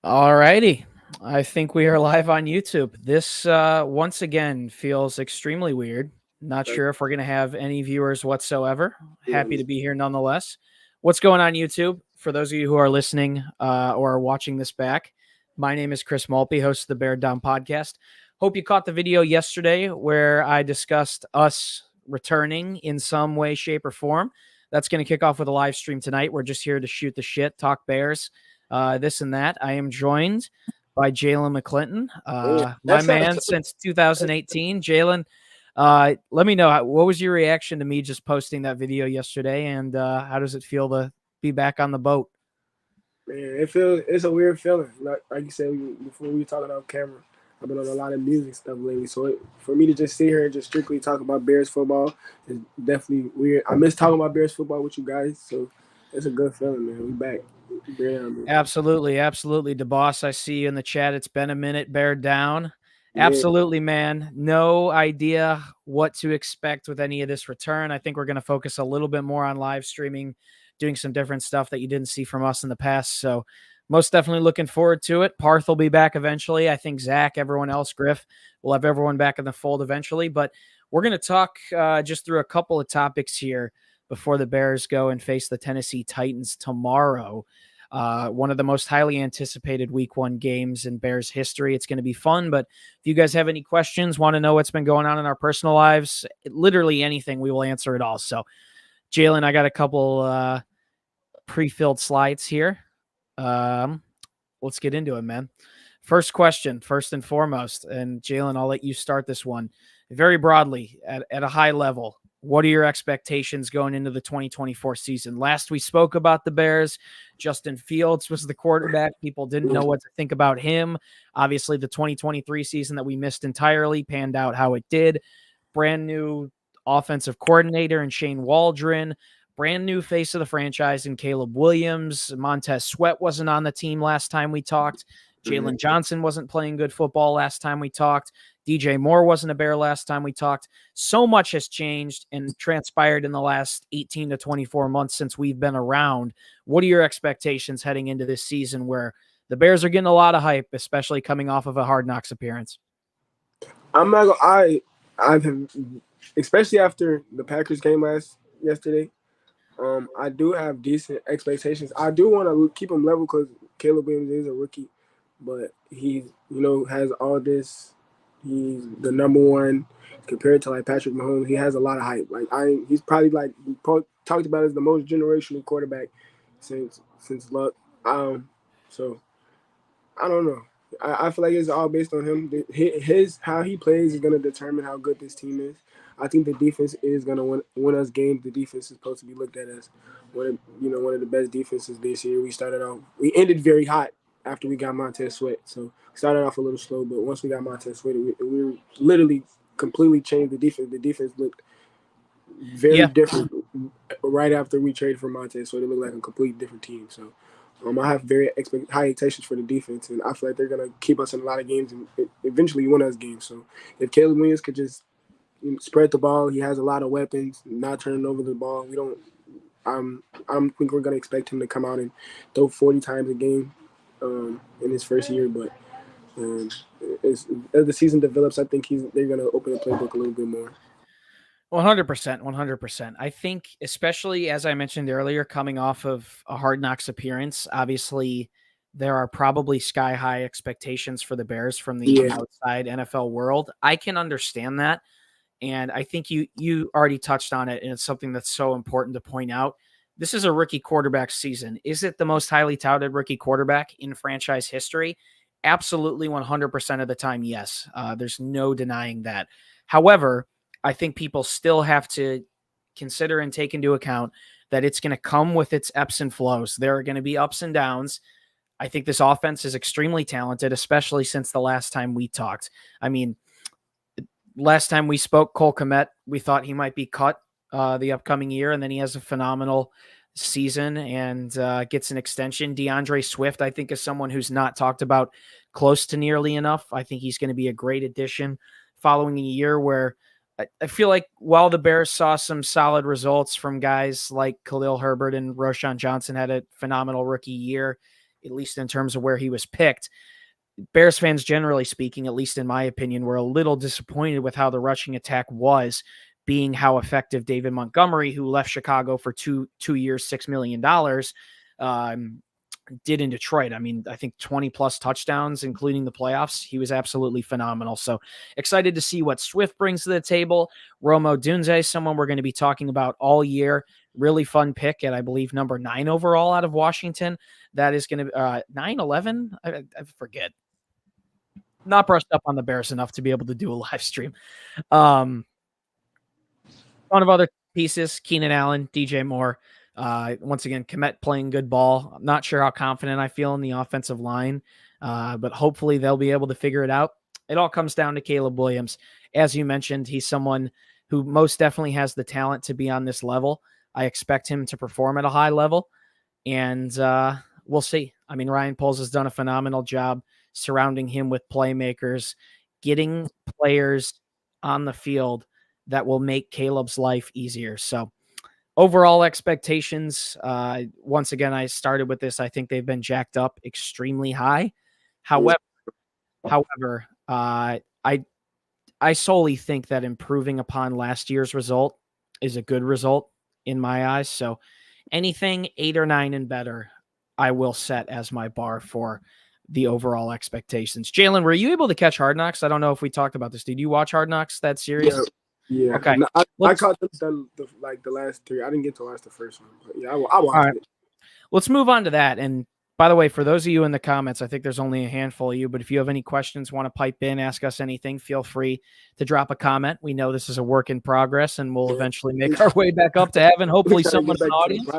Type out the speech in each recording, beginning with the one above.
All righty. I think we are live on YouTube. This once again feels extremely weird. Not Like, sure if we're going to have any viewers whatsoever. Happy mm, to be here nonetheless. What's going on, YouTube? For those of you who are listening or are watching this back, my name is Chris Malpe, host of the Bear Down podcast. Hope you caught the video yesterday where I discussed us returning in some way, shape, or form. That's going to kick off with a live stream tonight. We're just here to shoot the shit, talk Bears, this and that. I am joined by Jalen McClinton, yeah, my that's man since 2018. Jalen, let me know, what was your reaction to me just posting that video yesterday, and how does it feel to be back on the boat? man. It's a weird feeling. Like you said before we were talking off camera. I've been on a lot of music stuff lately, so for me to just sit here and just strictly talk about Bears football is definitely weird. I miss talking about Bears football with you guys, so it's a good feeling, man. We back. Bear down, man. Absolutely, absolutely. DeBoss, I see you in the chat. It's been a minute. Bear down. Yeah, Absolutely, man. No idea what to expect with any of this return. I think we're going to focus a little bit more on live streaming, doing some different stuff that you didn't see from us in the past. So, most definitely looking forward to it. Parth will be back eventually. I think Zach, everyone else, Griff, will have everyone back in the fold eventually. But we're going to talk just through a couple of topics here before the Bears go and face the Tennessee Titans tomorrow. One of the most highly anticipated week one games in Bears history. It's going to be fun, but if you guys have any questions, want to know what's been going on in our personal lives, literally anything, we will answer it all. So, Jalen, I got a couple pre-filled slides here. Let's get into it, man. First question, first and foremost, and Jalen, I'll let you start this one very broadly at a high level. What are your expectations going into the 2024 season? Last we spoke about the Bears, Justin Fields was the quarterback. People didn't know what to think about him. Obviously, the 2023 season that we missed entirely panned out how it did. Brand new offensive coordinator and Shane Waldron, brand new face of the franchise in Caleb Williams. Montez Sweat wasn't on the team last time we talked. Jalen Johnson wasn't playing good football last time we talked. DJ Moore wasn't a Bear last time we talked. So much has changed and transpired in the last 18 to 24 months since we've been around. What are your expectations heading into this season where the Bears are getting a lot of hype, especially coming off of a Hard Knocks appearance? I'm not gonna. I've especially after the Packers game yesterday. I do have decent expectations. I do want to keep him level because Caleb Williams is a rookie, but he, has all this. He's the number one compared to like Patrick Mahomes. He has a lot of hype. He's probably like talked about as the most generational quarterback since Luck. So I don't know. I feel like it's all based on him. His how he plays is going to determine how good this team is. I think the defense is going to win us games. The defense is supposed to be looked at as one of the best defenses this year. We ended very hot after we got Montez Sweat. So we started off a little slow, but once we got Montez Sweat, we literally completely changed the defense. The defense looked very different right after we traded for Montez Sweat. It looked like a completely different team. So I have very high expectations for the defense, and I feel like they're gonna keep us in a lot of games and eventually win us games. So if Caleb Williams could just spread the ball, he has a lot of weapons, not turning over the ball. We don't. I don't think we're gonna expect him to come out and throw 40 times a game in his first year, but as the season develops, I think they're gonna open the playbook a little bit more. 100%, 100%. I think, especially as I mentioned earlier, coming off of a Hard Knocks appearance, obviously there are probably sky high expectations for the Bears from the outside NFL world. I can understand that. And I think you already touched on it, and it's something that's so important to point out. This is a rookie quarterback season. Is it the most highly touted rookie quarterback in franchise history? Absolutely, 100% of the time, yes. There's no denying that. However, I think people still have to consider and take into account that it's going to come with its ebbs and flows. There are going to be ups and downs. I think this offense is extremely talented, especially since the last time we talked. I mean, last time we spoke, Cole Kmet, we thought he might be cut the upcoming year, and then he has a phenomenal season and gets an extension. DeAndre Swift, I think, is someone who's not talked about close to nearly enough. I think he's going to be a great addition following a year where I feel like while the Bears saw some solid results from guys like Khalil Herbert and Roshan Johnson had a phenomenal rookie year, at least in terms of where he was picked. Bears fans, generally speaking, at least in my opinion, were a little disappointed with how the rushing attack was, being how effective David Montgomery, who left Chicago for two years, $6 million, did in Detroit. I mean, I think 20 plus touchdowns, including the playoffs. He was absolutely phenomenal. So excited to see what Swift brings to the table. Rome Odunze, someone we're going to be talking about all year. Really fun pick at, I believe, number 9 overall out of Washington. That is going to be 9-11. I forget. Not brushed up on the Bears enough to be able to do a live stream. Ton of other pieces: Keenan Allen, DJ Moore. Once again, Kmet playing good ball. I'm not sure how confident I feel in the offensive line, but hopefully they'll be able to figure it out. It all comes down to Caleb Williams. As you mentioned, he's someone who most definitely has the talent to be on this level. I expect him to perform at a high level, and we'll see. I mean, Ryan Poles has done a phenomenal job surrounding him with playmakers, getting players on the field that will make Caleb's life easier. So overall expectations, once again, I started with this. I think they've been jacked up extremely high. However, I solely think that improving upon last year's result is a good result in my eyes. So anything 8 or 9 and better, I will set as my bar for the overall expectations. Jalen, were you able to catch Hard Knocks? I don't know if we talked about this. Did you watch Hard Knocks, that series? Yeah. Okay. No, I caught the last 3. I didn't get to watch the first one, but yeah, I watched it. Let's move on to that. And by the way, for those of you in the comments, I think there's only a handful of you, but if you have any questions, want to pipe in, ask us anything, feel free to drop a comment. We know this is a work in progress, and we'll eventually make our way back up to heaven. Hopefully someone in the audience.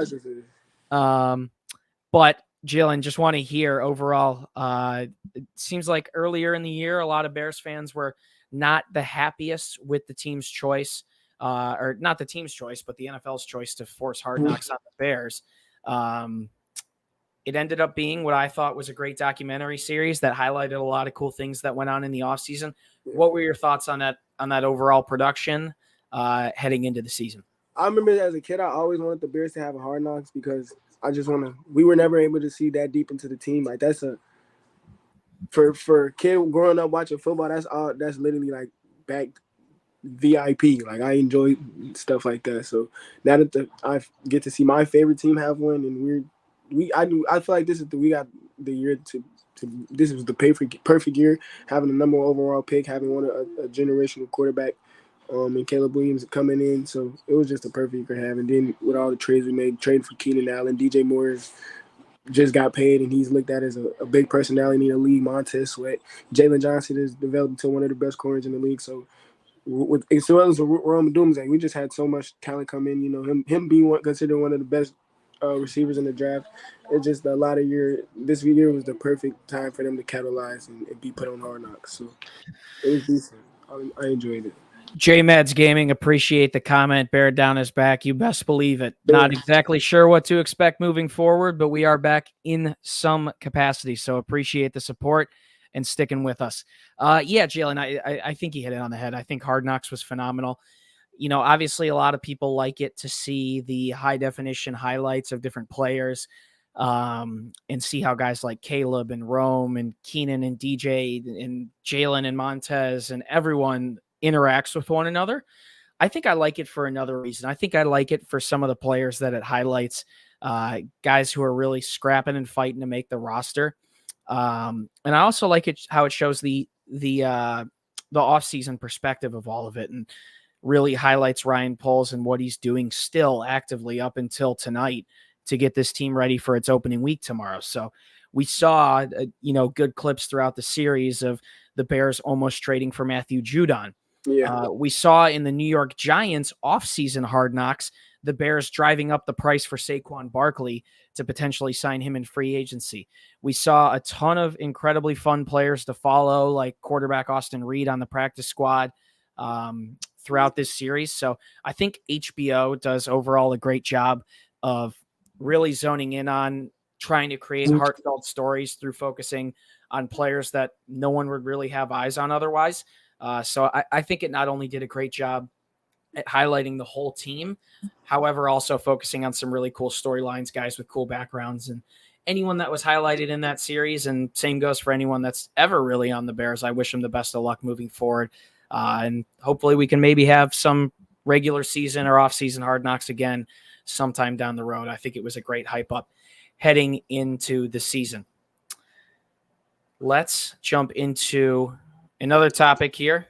But Jalen, just want to hear overall, it seems like earlier in the year, a lot of Bears fans were not the happiest with the team's choice, or not the team's choice, but the NFL's choice to force Hard Knocks on the Bears. It ended up being what I thought was a great documentary series that highlighted a lot of cool things that went on in the offseason. What were your thoughts on that overall production heading into the season? I remember as a kid, I always wanted the Bears to have a Hard Knocks because I just want to. We were never able to see that deep into the team. Like that's for a kid growing up watching football. That's literally like back VIP. Like I enjoy stuff like that. So now that I get to see my favorite team have one, and I feel like we got the year to this was the perfect year, having the number 1 overall pick, having a generational quarterback. And Caleb Williams coming in, so it was just a perfect year to have. And then with all the trades we made, trading for Keenan Allen, DJ Moore just got paid, and he's looked at as a big personality in the league. Montez Sweat, Jalen Johnson has developed into one of the best corners in the league. So as well as Rome Odunze, we just had so much talent come in. You know, him being considered one of the best receivers in the draft. It's just a lot of this year was the perfect time for them to capitalize and be put on Hard Knocks. So it was decent. I enjoyed it. J-Meds Gaming, appreciate the comment. Bear down his back. You best believe it. Not exactly sure what to expect moving forward, but we are back in some capacity. So appreciate the support and sticking with us. Yeah, Jalen, I think you hit it on the head. I think Hard Knocks was phenomenal. You know, obviously a lot of people like it to see the high definition highlights of different players and see how guys like Caleb and Rome and Keenan and DJ and Jalen and Montez and everyone interacts with one another. I think I like it for another reason. I think I like it for some of the players that it highlights, guys who are really scrapping and fighting to make the roster. And I also like it how it shows the off-season perspective of all of it and really highlights Ryan Poles and what he's doing still actively up until tonight to get this team ready for its opening week tomorrow. So we saw, good clips throughout the series of the Bears almost trading for Matthew Judon. Yeah. We saw in the New York Giants offseason Hard Knocks, the Bears driving up the price for Saquon Barkley to potentially sign him in free agency. We saw a ton of incredibly fun players to follow, like quarterback Austin Reed on the practice squad throughout this series. So I think HBO does overall a great job of really zoning in on trying to create heartfelt stories through focusing on players that no one would really have eyes on otherwise. So I think it not only did a great job at highlighting the whole team, however, also focusing on some really cool storylines, guys with cool backgrounds and anyone that was highlighted in that series, and same goes for anyone that's ever really on the Bears. I wish them the best of luck moving forward. And hopefully we can maybe have some regular season or off-season Hard Knocks again sometime down the road. I think it was a great hype up heading into the season. Let's jump into another topic here,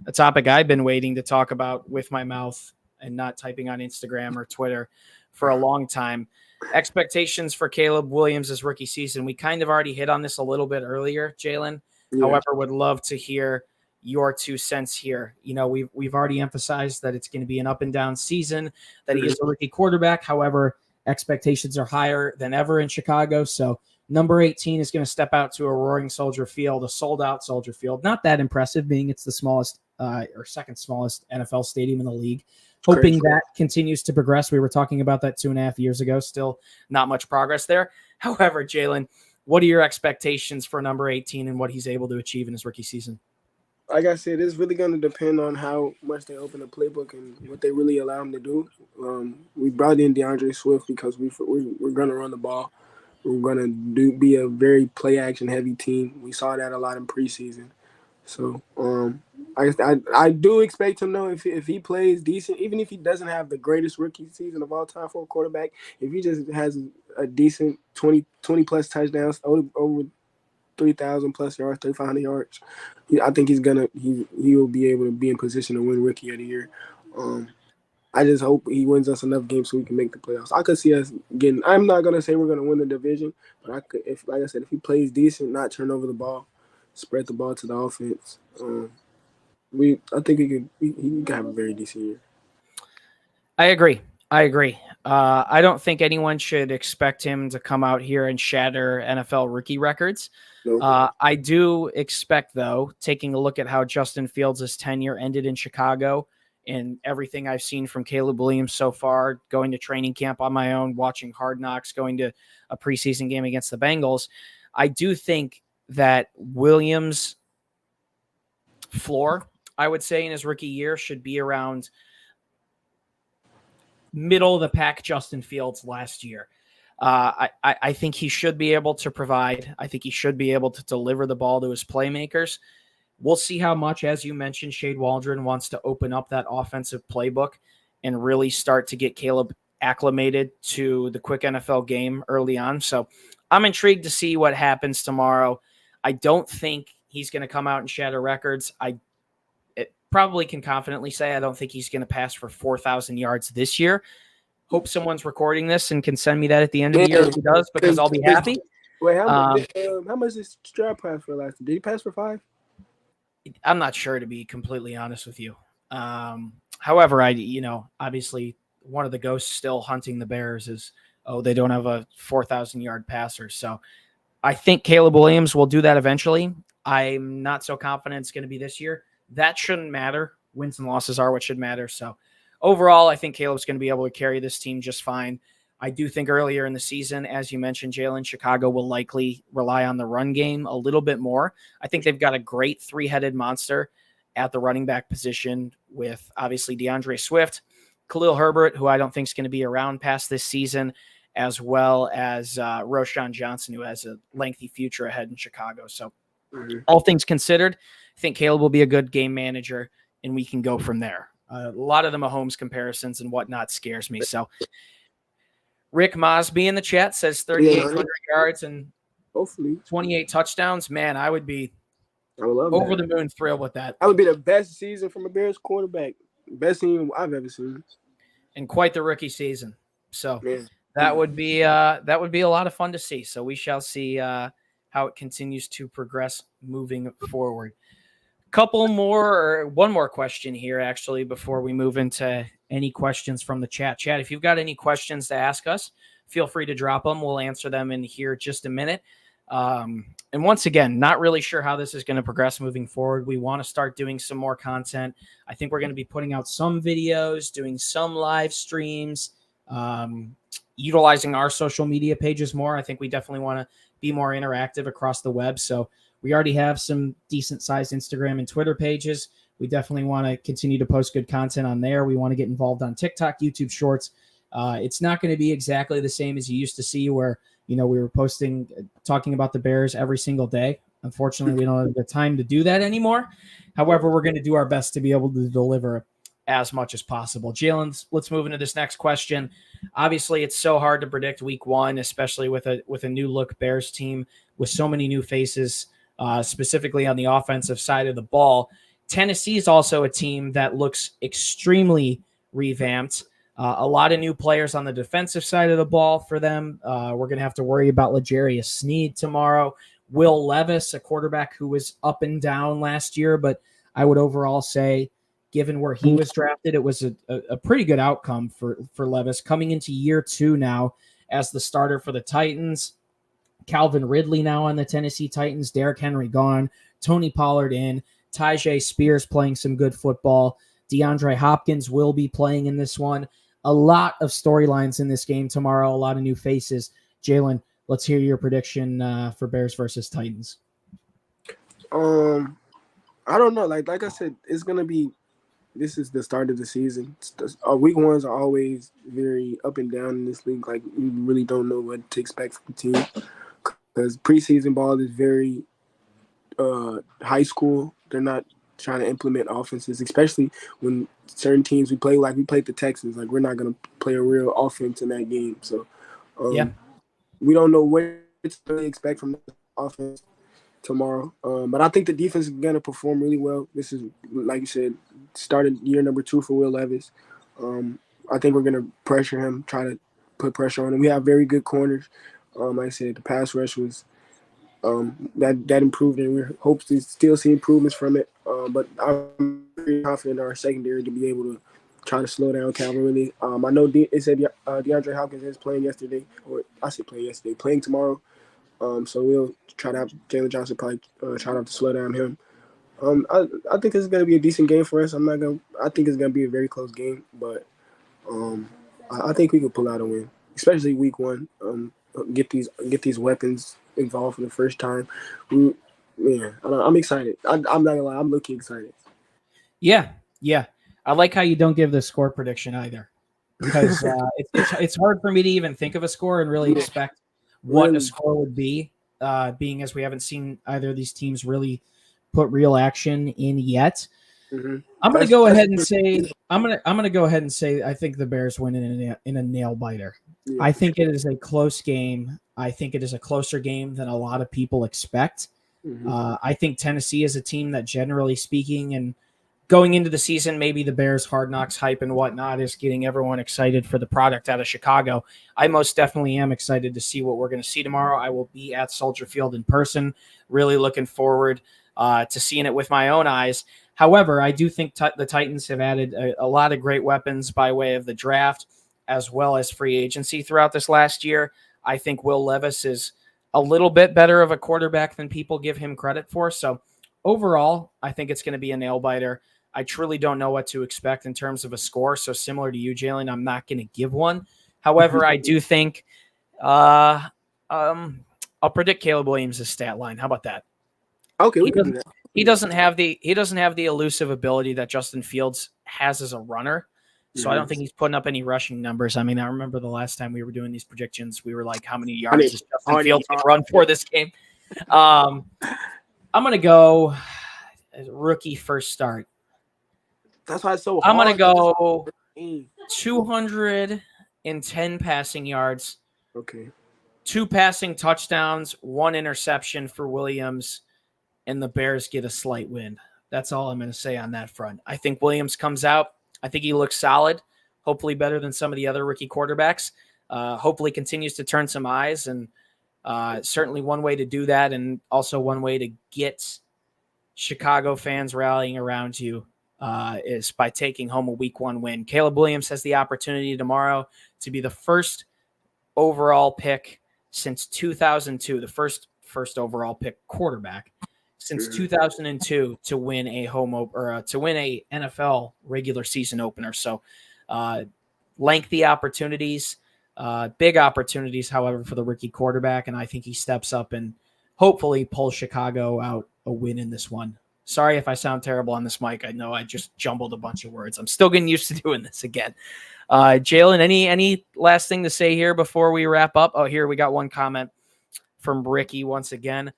a topic I've been waiting to talk about with my mouth and not typing on Instagram or Twitter for a long time. Expectations for Caleb Williams' rookie season. We kind of already hit on this a little bit earlier, Jalen. Yeah. However, would love to hear your 2 cents here. You know, we've already emphasized that it's going to be an up and down season, that he is a rookie quarterback. However, expectations are higher than ever in Chicago. So number 18 is going to step out to a roaring Soldier Field, a sold out Soldier Field. Not that impressive, being it's the smallest or second smallest NFL stadium in the league. Hoping that continues to progress. We were talking about that 2.5 years ago. Still not much progress there. However, Jalen, what are your expectations for number 18 and what he's able to achieve in his rookie season? Like I said, it's really going to depend on how much they open the playbook and what they really allow him to do. We brought in DeAndre Swift because we're going to run the ball. We're going to be a very play-action heavy team. We saw that a lot in preseason. So I do expect him, though, if he plays decent, even if he doesn't have the greatest rookie season of all time for a quarterback, if he just has a decent 20-plus touchdowns, over 3,000 plus yards, 3,500 yards, I think he will be able to be in position to win Rookie of the Year. I just hope he wins us enough games so we can make the playoffs. I could see us getting. I'm not gonna say we're gonna win the division, but I could, like I said, if he plays decent, not turn over the ball, spread the ball to the offense, I think he can have a very decent year. I agree. I don't think anyone should expect him to come out here and shatter NFL rookie records. Nope. I do expect, though, taking a look at how Justin Fields' tenure ended in Chicago and everything I've seen from Caleb Williams so far, going to training camp on my own, watching Hard Knocks, going to a preseason game against the Bengals, I do think that Williams' floor, I would say, in his rookie year should be around middle of the pack Justin Fields last year. I think he should be able to provide. I think he should be able to deliver the ball to his playmakers. We'll see how much, as you mentioned, Shade Waldron wants to open up that offensive playbook and really start to get Caleb acclimated to the quick NFL game early on. So I'm intrigued to see what happens tomorrow. I don't think he's going to come out and shatter records. I probably can confidently say I don't think he's going to pass for 4,000 yards this year. Hope someone's recording this and can send me that at the end of the year if he does, because I'll be happy. Wait, how much did Stroud pass for last year? Did he pass for 5? I'm not sure, to be completely honest with you. However, obviously one of the ghosts still hunting the Bears is, they don't have a 4,000-yard passer. So I think Caleb Williams will do that eventually. I'm not so confident it's going to be this year. That shouldn't matter. Wins and losses are what should matter. So overall, I think Caleb's going to be able to carry this team just fine. I do think earlier in the season, as you mentioned, Jalen, Chicago will likely rely on the run game a little bit more. I think they've got a great 3-headed monster at the running back position with obviously DeAndre Swift, Khalil Herbert, who I don't think is going to be around past this season, as well as Roschon Johnson, who has a lengthy future ahead in Chicago. So all things considered, I think Caleb will be a good game manager, and we can go from there. A lot of the Mahomes comparisons and whatnot scares me. So Rick Mosby in the chat says 3,800 yards and hopefully 28 touchdowns. Man, I would love over the moon thrilled with that. That would be the best season from a Bears quarterback. Best season I've ever seen. And quite the rookie season. So that would be a lot of fun to see. So we shall see how it continues to progress moving forward. One more question here, actually, before we move into any questions from the chat. Chat, if you've got any questions to ask us, feel free to drop them. We'll answer them in here just a minute. And once again, not really sure how this is going to progress moving forward. We want to start doing some more content. I think we're going to be putting out some videos, doing some live streams, utilizing our social media pages more. I think we definitely want to be more interactive across the web. So we already have some decent sized Instagram and Twitter pages. We definitely want to continue to post good content on there. We want to get involved on TikTok, YouTube Shorts. It's not going to be exactly the same as you used to see, where We were talking about the Bears every single day. Unfortunately, we don't have the time to do that anymore. However, we're going to do our best to be able to deliver as much as possible. Jalen, let's move into this next question. Obviously, it's so hard to predict week one, especially with a new look Bears team with so many new faces, specifically on the offensive side of the ball. Tennessee is also a team that looks extremely revamped. A lot of new players on the defensive side of the ball for them. We're going to have to worry about L'Jarius Sneed tomorrow. Will Levis, a quarterback who was up and down last year, but I would overall say, given where he was drafted, it was a pretty good outcome for Levis coming into year 2 now as the starter for the Titans. Calvin Ridley now on the Tennessee Titans. Derrick Henry gone. Tony Pollard in. Tyjae Spears playing some good football. DeAndre Hopkins will be playing in this one. A lot of storylines in this game tomorrow. A lot of new faces. Jalen, let's hear your prediction for Bears versus Titans. I don't know. Like I said, it's gonna be. This is the start of the season. Week ones are always very up and down in this league. Like, you really don't know what to expect from the team because preseason ball is very high school. They're not trying to implement offenses, especially when certain teams we play. Like, we played the Texans. Like, we're not gonna play a real offense in that game. So, we don't know what to really expect from the offense tomorrow. But I think the defense is going to perform really well. This is, like you said, started year number 2 for Will Levis. I think we're going to pressure him, try to put pressure on him. We have very good corners. Like I said, the pass rush was that improved, and we hope to still see improvements from it. But I'm very confident in our secondary to be able to try to slow down Calvin Ridley. I know it said DeAndre Hopkins is playing yesterday, or I said playing tomorrow. So we'll try to have Jalen Johnson probably try not to slow down him. I think this is going to be a decent game for us. I think it's going to be a very close game, but I think we can pull out a win, especially week one. Get these weapons involved for the first time. I'm excited. I'm not gonna lie, I'm looking excited. Yeah. I like how you don't give the score prediction either, because it's hard for me to even think of a score and really expect what a score would be, being as we haven't seen either of these teams really put real action in yet. Mm-hmm. I'm going to go ahead and say I think the Bears win in a nail biter. Yeah. I think it is a close game. I think it is a closer game than a lot of people expect. Mm-hmm. I think Tennessee is a team that, generally speaking, and going into the season, maybe the Bears Hard Knocks hype and whatnot is getting everyone excited for the product out of Chicago. I most definitely am excited to see what we're going to see tomorrow. I will be at Soldier Field in person. Really looking forward to seeing it with my own eyes. However, I do think the Titans have added a lot of great weapons by way of the draft as well as free agency throughout this last year. I think Will Levis is a little bit better of a quarterback than people give him credit for. So overall, I think it's going to be a nail biter. I truly don't know what to expect in terms of a score. So similar to you, Jalen, I'm not going to give one. However, I do think I'll predict Caleb Williams' stat line. How about that? Okay, we can do that. He doesn't have the elusive ability that Justin Fields has as a runner. So I don't think he's putting up any rushing numbers. I mean, I remember the last time we were doing these predictions, we were like, how many yards does Justin Fields can run for this game? I'm going to go rookie first start. That's why it's so hard. I'm going to go 210 passing yards. Okay. 2 passing touchdowns, 1 interception for Williams, and the Bears get a slight win. That's all I'm going to say on that front. I think Williams comes out. I think he looks solid, hopefully better than some of the other rookie quarterbacks. Hopefully continues to turn some eyes, and certainly one way to do that, and also one way to get Chicago fans rallying around you is by taking home a week 1 win. Caleb Williams has the opportunity tomorrow to be the first overall pick since 2002, the first overall pick quarterback since 2002 to win a to win a NFL regular season opener. So lengthy opportunities, big opportunities, however, for the rookie quarterback. And I think he steps up and hopefully pulls Chicago out a win in this one. Sorry if I sound terrible on this mic. I know I just jumbled a bunch of words. I'm still getting used to doing this again. Jalen, any last thing to say here before we wrap up? Oh, here we got one comment from Ricky once again.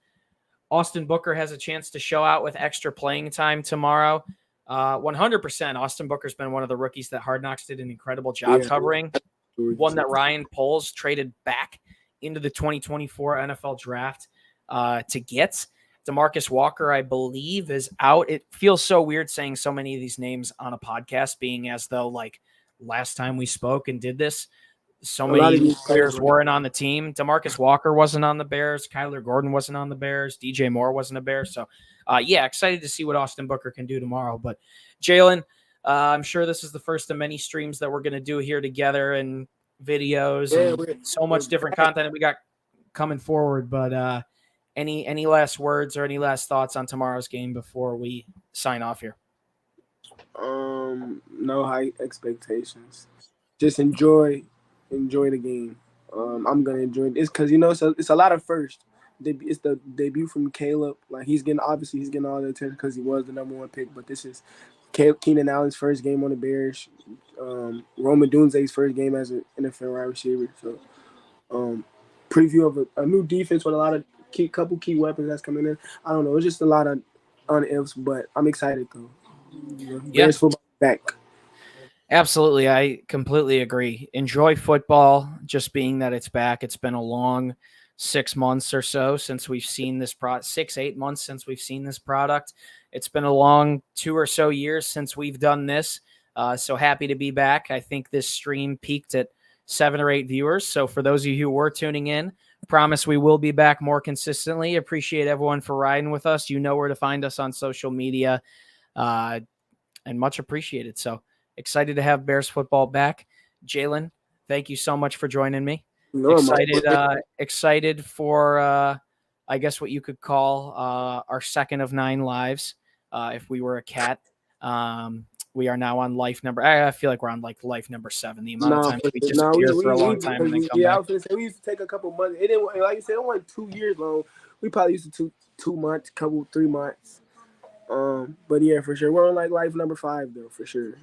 Austin Booker has a chance to show out with extra playing time tomorrow. 100%. Austin Booker's been one of the rookies that Hard Knocks did an incredible job covering. One that Ryan Poles traded back into the 2024 NFL draft to get. DeMarcus Walker, I believe, is out. It feels so weird saying so many of these names on a podcast, being as though like last time we spoke and did this, so many players weren't on the team. DeMarcus Walker wasn't on the Bears. Kyler Gordon wasn't on the Bears. DJ Moore wasn't a Bear. So, excited to see what Austin Booker can do tomorrow. But, Jalen, I'm sure this is the first of many streams that we're going to do here together and videos and so much different content that we got coming forward. But any last words or any last thoughts on tomorrow's game before we sign off here? No high expectations. Just enjoy the game. I'm gonna enjoy this because it's a lot of first. It's the debut from Caleb. Like he's getting all the attention because he was the number 1 pick. But this is Keenan Allen's first game on the Bears. Rome Odunze's first game as an NFL wide receiver. So, preview of a new defense with a lot of couple key weapons that's coming in. I don't know. It's just a lot of ifs, but I'm excited though. Bears football back. Absolutely. I completely agree. Enjoy football, just being that it's back. It's been a long 6 months or so since we've seen this 6-8 months since we've seen this product. It's been a long 2 or so years since we've done this. So happy to be back. I think this stream peaked at 7 or 8 viewers. So for those of you who were tuning in, promise we will be back more consistently. Appreciate everyone for riding with us. You know where to find us on social media, and much appreciated. So excited to have Bears football back. Jalen, thank you so much for joining me. Excited for, I guess what you could call our second of 9 lives. If we were a cat, we are now on life number. I feel like we're on like life number 7. The amount of times we disappeared for a long time and then come back. I was gonna say we used to take a couple months. It didn't, like you said, it wasn't 2 years long. We probably used to 2 months, 3 months. But yeah, for sure, we're on like life number 5 though, for sure.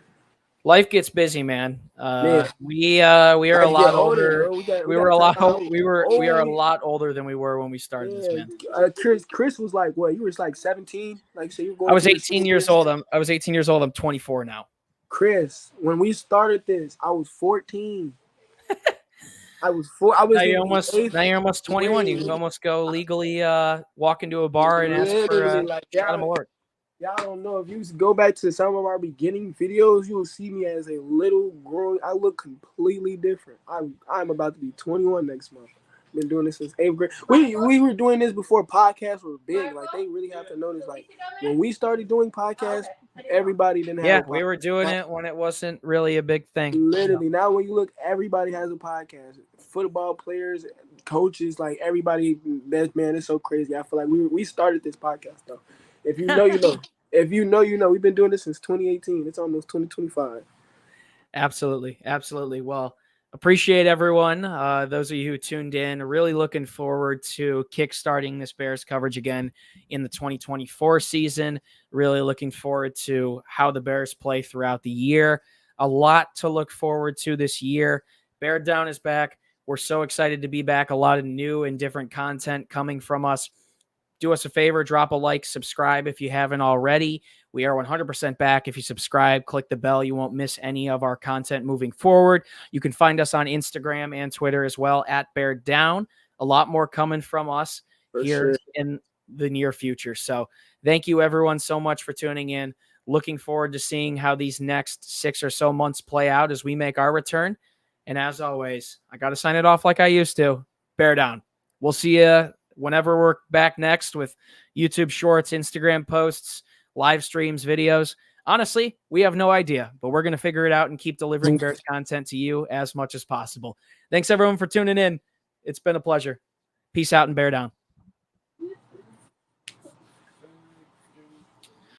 Life gets busy, man. We are a lot older. We are a lot older than we were when we started this, man. Chris was like, what? You were like 17. Like, so you were going. I was 18 years old. I was 18 years old. I'm 24 now. Chris, when we started this, I was 14. I was now you're almost 21. You can almost go legally walk into a bar and ask for a shot of Malort. Y'all don't know. If you go back to some of our beginning videos, you will see me as a little grown. I look completely different. I'm about to be 21 next month. Been doing this since 8th grade. We were doing this before podcasts were big. Like they really have to notice. Like when we started doing podcasts, everybody didn't have. Yeah, we were doing it when it wasn't really a big thing. Literally, now when you look, everybody has a podcast. Football players, coaches, like everybody. Man, it's so crazy. I feel like we started this podcast though. If you know, you know. If you know, you know. We've been doing this since 2018. It's almost 2025. Absolutely. Well, appreciate everyone. Those of you who tuned in. Really looking forward to kickstarting this Bears coverage again in the 2024 season. Really looking forward to how the Bears play throughout the year. A lot to look forward to this year. Bear Down is back. We're so excited to be back. A lot of new and different content coming from us. Do us a favor, drop a like, subscribe if you haven't already. We are 100% back. If you subscribe, click the bell. You won't miss any of our content moving forward. You can find us on Instagram and Twitter as well at Bear Down. A lot more coming from us in the near future. So thank you everyone so much for tuning in. Looking forward to seeing how these next 6 or so months play out as we make our return. And as always, I got to sign it off like I used to. Bear Down. We'll see you whenever we're back next with YouTube shorts, Instagram posts, live streams, videos. Honestly, we have no idea, but we're going to figure it out and keep delivering Bears content to you as much as possible. Thanks everyone for tuning in. It's been a pleasure. Peace out and Bear Down.